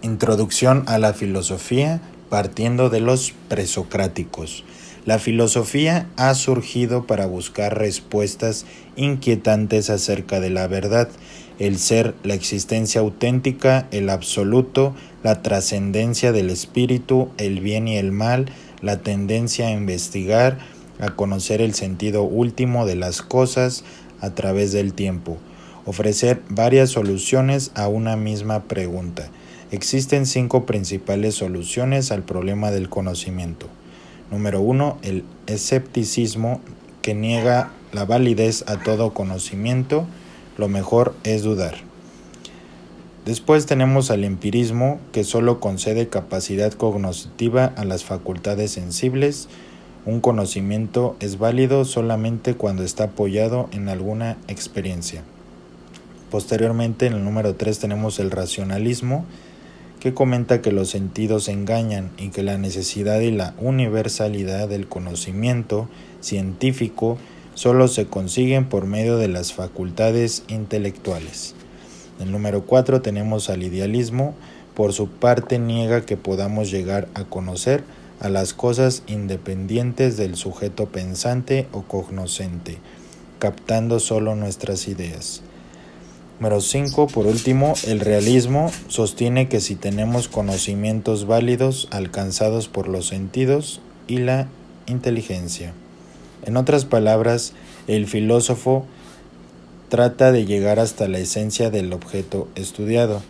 Introducción a la filosofía partiendo de los presocráticos. La filosofía ha surgido para buscar respuestas inquietantes acerca de la verdad, el ser, la existencia auténtica, el absoluto, la trascendencia del espíritu, el bien y el mal, la tendencia a investigar, a conocer el sentido último de las cosas a través del tiempo, ofrecer varias soluciones a una misma pregunta. Existen 5 principales soluciones al problema del conocimiento. Número 1, el escepticismo, que niega la validez a todo conocimiento. Lo mejor es dudar. Después tenemos al empirismo, que solo concede capacidad cognoscitiva a las facultades sensibles. Un conocimiento es válido solamente cuando está apoyado en alguna experiencia. Posteriormente, en el número 3 tenemos el racionalismo, que comenta que los sentidos engañan y que la necesidad y la universalidad del conocimiento científico solo se consiguen por medio de las facultades intelectuales. En el número 4 tenemos al idealismo. Por su parte niega que podamos llegar a conocer a las cosas independientes del sujeto pensante o cognoscente, captando solo nuestras ideas. Número 5, por último, el realismo sostiene que si tenemos conocimientos válidos alcanzados por los sentidos y la inteligencia. En otras palabras, el filósofo trata de llegar hasta la esencia del objeto estudiado.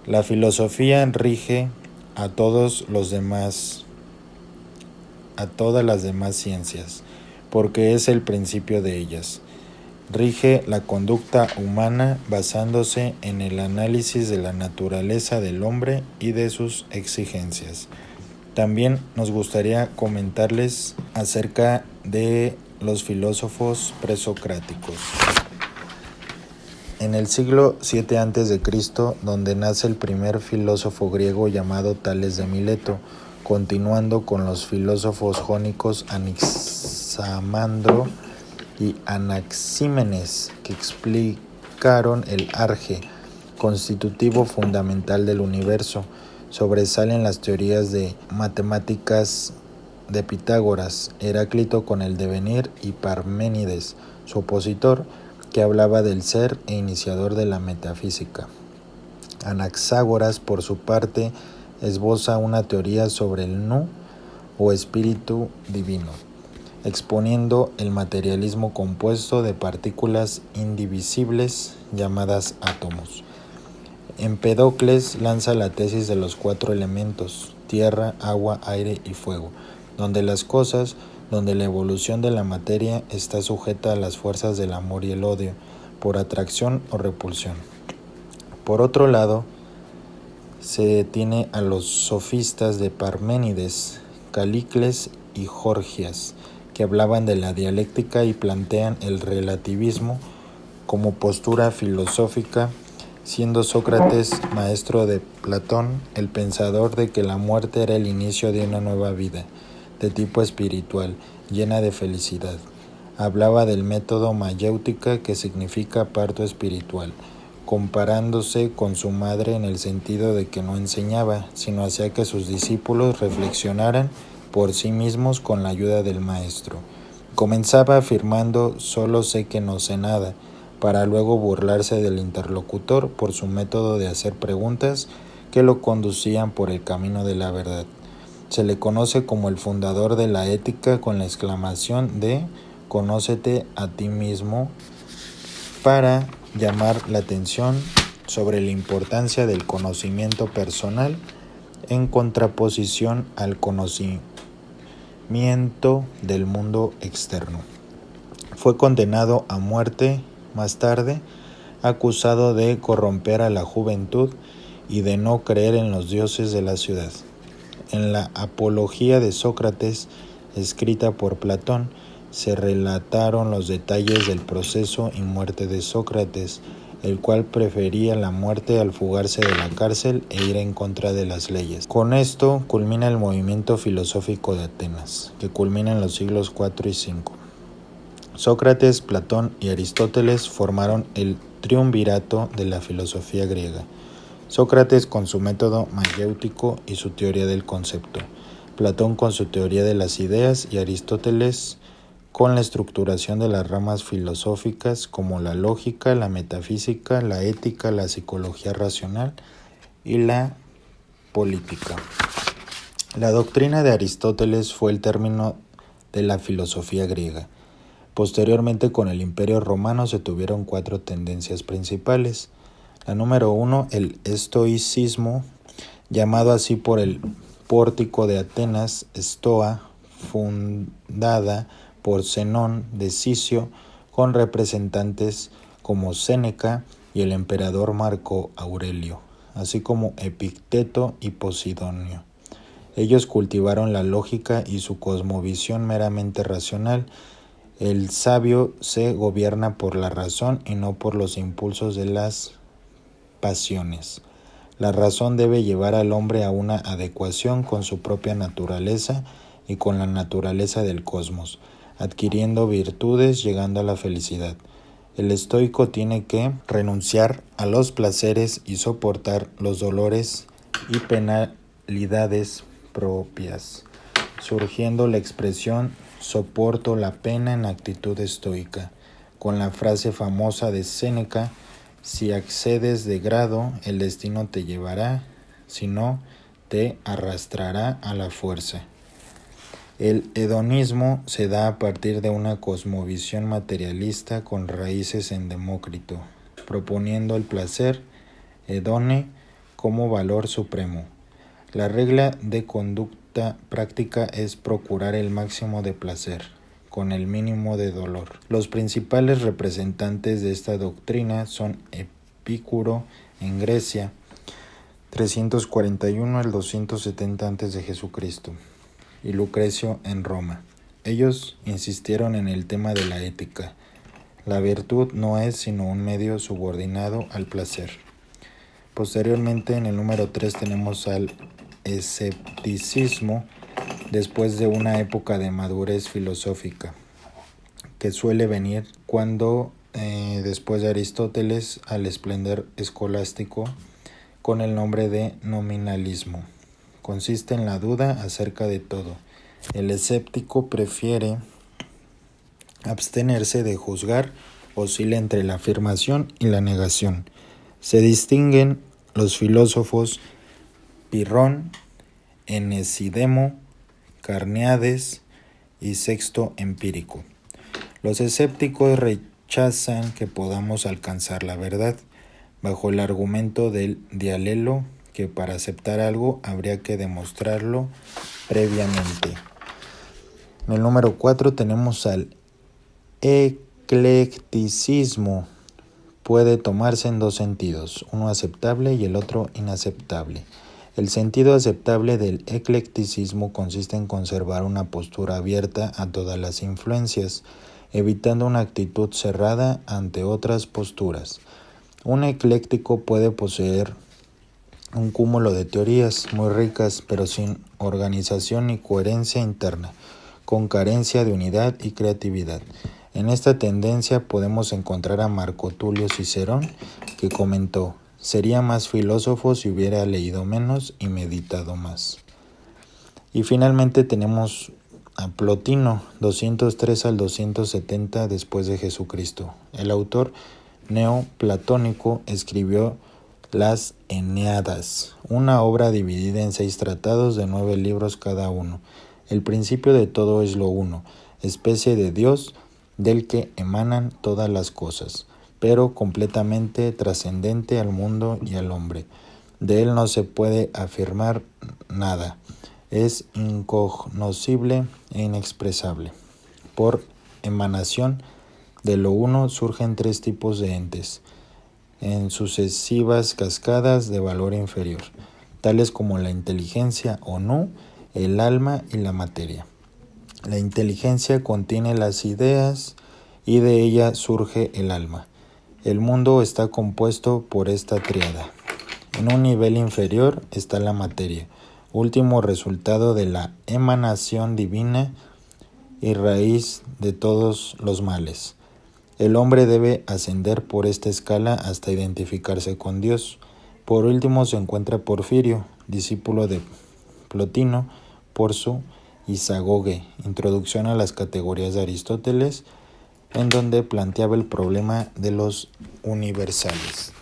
La filosofía rige a todas las demás ciencias, porque es el principio de ellas. Rige la conducta humana basándose en el análisis de la naturaleza del hombre y de sus exigencias. También nos gustaría comentarles acerca de los filósofos presocráticos. En el siglo VII a.C., donde nace el primer filósofo griego llamado Tales de Mileto, continuando con los filósofos jónicos Anaximandro y Anaxímenes, que explicaron el arge, constitutivo fundamental del universo. Sobresalen las teorías de matemáticas de Pitágoras, Heráclito con el devenir y Parménides, su opositor, que hablaba del ser e iniciador de la metafísica. Anaxágoras, por su parte, esboza una teoría sobre el nu o espíritu divino, exponiendo el materialismo compuesto de partículas indivisibles llamadas átomos. Empédocles lanza la tesis de los 4 elementos: tierra, agua, aire y fuego, donde la evolución de la materia está sujeta a las fuerzas del amor y el odio, por atracción o repulsión. Por otro lado, se detiene a los sofistas de Parménides, Calícles y Gorgias, que hablaban de la dialéctica y plantean el relativismo como postura filosófica, siendo Sócrates maestro de Platón, el pensador de que la muerte era el inicio de una nueva vida, de tipo espiritual, llena de felicidad. Hablaba del método mayéutica, que significa parto espiritual, comparándose con su madre en el sentido de que no enseñaba, sino hacía que sus discípulos reflexionaran por sí mismos con la ayuda del maestro. Comenzaba afirmando: solo sé que no sé nada, para luego burlarse del interlocutor por su método de hacer preguntas que lo conducían por el camino de la verdad. Se le conoce como el fundador de la ética, con la exclamación de «conócete a ti mismo», para llamar la atención sobre la importancia del conocimiento personal en contraposición al conocimiento del mundo externo. Fue condenado a muerte más tarde, acusado de corromper a la juventud y de no creer en los dioses de la ciudad. En la Apología de Sócrates, escrita por Platón, se relataron los detalles del proceso y muerte de Sócrates, el cual prefería la muerte al fugarse de la cárcel e ir en contra de las leyes. Con esto culmina el movimiento filosófico de Atenas, que culmina en los siglos IV y V. Sócrates, Platón y Aristóteles formaron el triunvirato de la filosofía griega. Sócrates con su método mayéutico y su teoría del concepto, Platón con su teoría de las ideas y Aristóteles con la estructuración de las ramas filosóficas como la lógica, la metafísica, la ética, la psicología racional y la política. La doctrina de Aristóteles fue el término de la filosofía griega. Posteriormente, con el Imperio Romano se tuvieron 4 tendencias principales. La número 1, el estoicismo, llamado así por el pórtico de Atenas, Stoa, fundada por Zenón de Sicio, con representantes como Séneca y el emperador Marco Aurelio, así como Epicteto y Posidonio. Ellos cultivaron la lógica y su cosmovisión meramente racional. El sabio se gobierna por la razón y no por los impulsos de las pasiones. La razón debe llevar al hombre a una adecuación con su propia naturaleza y con la naturaleza del cosmos, adquiriendo virtudes, llegando a la felicidad. El estoico tiene que renunciar a los placeres y soportar los dolores y penalidades propias, surgiendo la expresión soporto la pena en actitud estoica, con la frase famosa de Séneca: si accedes de grado, el destino te llevará, si no, te arrastrará a la fuerza. El hedonismo se da a partir de una cosmovisión materialista con raíces en Demócrito, proponiendo el placer, hedone, como valor supremo. La regla de conducta práctica es procurar el máximo de placer, con el mínimo de dolor. Los principales representantes de esta doctrina son Epicuro en Grecia, 341 al 270 a.C., y Lucrecio en Roma. Ellos insistieron en el tema de la ética. La virtud no es sino un medio subordinado al placer. Posteriormente, en el número 3 tenemos al escepticismo, después de una época de madurez filosófica, que suele venir cuando, después de Aristóteles, al esplendor escolástico, con el nombre de nominalismo. Consiste en la duda acerca de todo. El escéptico prefiere abstenerse de juzgar, oscila entre la afirmación y la negación. Se distinguen los filósofos Pirrón, Enesidemo, Carneades y Sexto Empírico. Los escépticos rechazan que podamos alcanzar la verdad, bajo el argumento del dialelo, que para aceptar algo habría que demostrarlo previamente. En el número 4 tenemos al eclecticismo. Puede tomarse en 2 sentidos, uno aceptable y el otro inaceptable. El sentido aceptable del eclecticismo consiste en conservar una postura abierta a todas las influencias, evitando una actitud cerrada ante otras posturas. Un ecléctico puede poseer un cúmulo de teorías muy ricas, pero sin organización ni coherencia interna, con carencia de unidad y creatividad. En esta tendencia podemos encontrar a Marco Tulio Cicerón, que comentó: sería más filósofo si hubiera leído menos y meditado más. Y finalmente tenemos a Plotino, 203 al 270 después de Jesucristo. El autor neoplatónico escribió las Eneadas, una obra dividida en 6 tratados de 9 libros cada uno. El principio de todo es lo uno, especie de Dios del que emanan todas las cosas, pero completamente trascendente al mundo y al hombre. De él no se puede afirmar nada, es incognoscible e inexpresable. Por emanación de lo uno surgen 3 tipos de entes, en sucesivas cascadas de valor inferior, tales como la inteligencia o no, el alma y la materia. La inteligencia contiene las ideas y de ella surge el alma. El mundo está compuesto por esta tríada. En un nivel inferior está la materia, último resultado de la emanación divina y raíz de todos los males. El hombre debe ascender por esta escala hasta identificarse con Dios. Por último se encuentra Porfirio, discípulo de Plotino, por su Isagoge, Introducción a las categorías de Aristóteles, en donde planteaba el problema de los universales.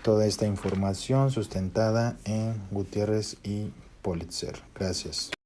Toda esta información sustentada en Gutiérrez y Politzer. Gracias.